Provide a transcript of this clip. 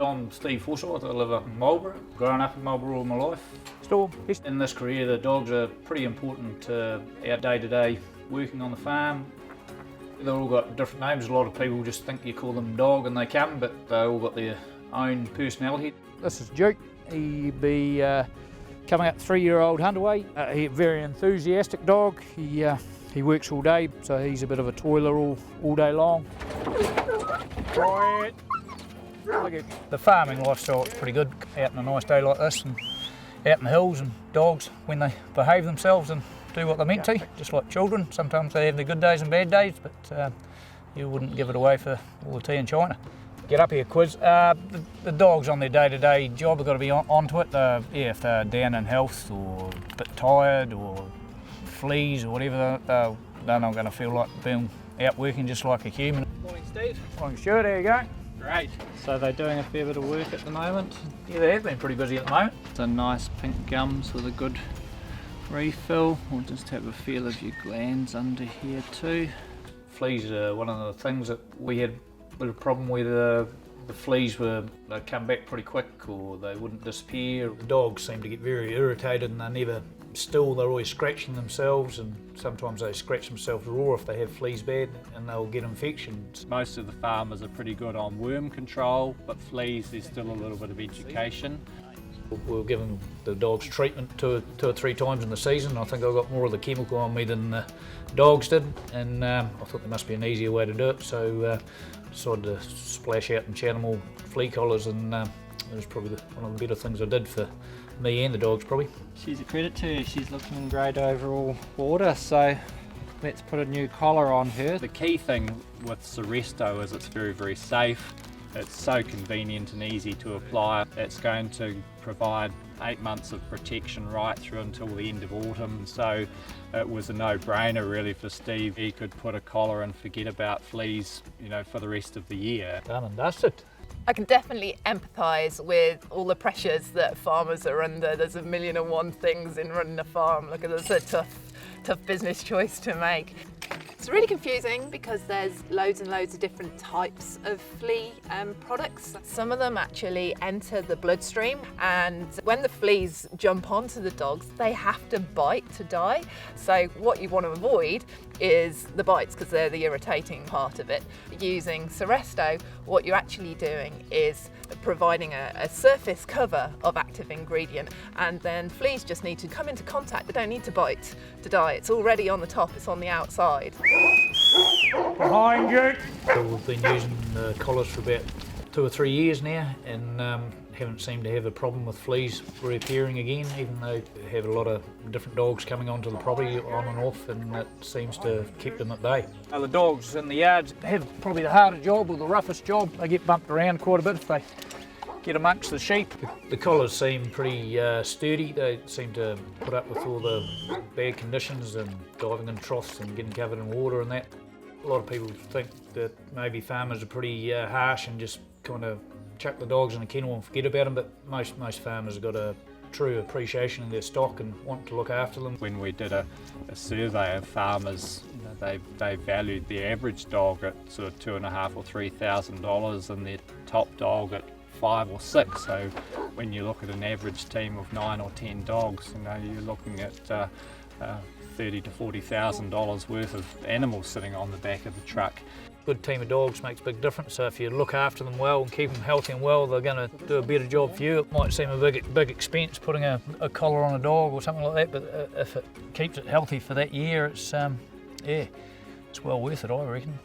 I'm Steve Forsyth. I live up in Marlborough. Grown up in Marlborough all my life. In this career, the dogs are pretty important to our day-to-day working on the farm. They've all got different names. A lot of people just think you call them dog and they come, but they all got their own personality. This is Duke. He'd be coming up 3-year-old Hunterway. He's a very enthusiastic dog. He works all day, so he's a bit of a toiler all day long. Quiet. The farming lifestyle is pretty good out on a nice day like this and out in the hills, and dogs, when they behave themselves and do what they're meant to, just like children. Sometimes they have their good days and bad days, but you wouldn't give it away for all the tea in China. Get up here, quiz. The dogs on their day-to-day job have got to be onto it. If they're down in health or a bit tired or fleas or whatever, they're not going to feel like being out working just like a human. Morning, Steve. Morning, Stuart. There you go. Great. So they're doing a fair bit of work at the moment. Yeah, they have been pretty busy at the moment. Some nice pink gums with a good refill. We'll just have a feel of your glands under here too. Fleas are one of the things that we had a bit of a problem with. The fleas they'd come back pretty quick or they wouldn't disappear. The dogs seem to get very irritated and they're never still. They're always scratching themselves, and sometimes they scratch themselves raw if they have fleas bad and they'll get infections. Most of the farmers are pretty good on worm control, but fleas, there's still a little bit of education. We're giving the dogs treatment two or three times in the season. I think I got more of the chemical on me than the dogs did, and I thought there must be an easier way to do it, so decided to splash out and channel flea collars, and it was probably one of the better things I did for me and the dogs probably. She's a credit to her. She's looking in great overall order, so let's put a new collar on her. The key thing with Seresto is it's very, very safe. It's so convenient and easy to apply. It's going to provide 8 months of protection right through until the end of autumn, so it was a no-brainer really for Steve. He could put a collar and forget about fleas, for the rest of the year. Done and dusted. I can definitely empathise with all the pressures that farmers are under. There's 1,000,001 things in running a farm. Look, it's a tough business choice to make. It's really confusing because there's loads and loads of different types of flea products. Some of them actually enter the bloodstream, and when the fleas jump onto the dogs, they have to bite to die. So what you want to avoid is the bites, because they're the irritating part of it. Using Seresto, what you're actually doing is providing a surface cover of active ingredient, and then fleas just need to come into contact. They don't need to bite to die. It's already on the top, it's on the outside. Behind you. So we've been using the collars for about 2 or 3 years now, and haven't seemed to have a problem with fleas reappearing again, even though we have a lot of different dogs coming onto the property on and off, and it seems to keep them at bay. The dogs in the yards have probably the harder job or the roughest job. They get bumped around quite a bit if they get amongst the sheep. The collars seem pretty sturdy. They seem to put up with all the bad conditions and diving in troughs and getting covered in water and that. A lot of people think that maybe farmers are pretty harsh and just kind of chuck the dogs in a kennel and forget about them, but most farmers have got a true appreciation of their stock and want to look after them. When we did a survey of farmers, they valued the average dog at sort of $2,500 or $3,000 and their top dog at $5,000 or $6,000. So when you look at an average team of 9 or 10 dogs, you're looking at $30,000 to $40,000 worth of animals sitting on the back of the truck. Good team of dogs makes a big difference, so if you look after them well and keep them healthy and well, they're going to do a better job for you. It might seem a big expense putting a collar on a dog or something like that, but if it keeps it healthy for that year, it's well worth it, I reckon.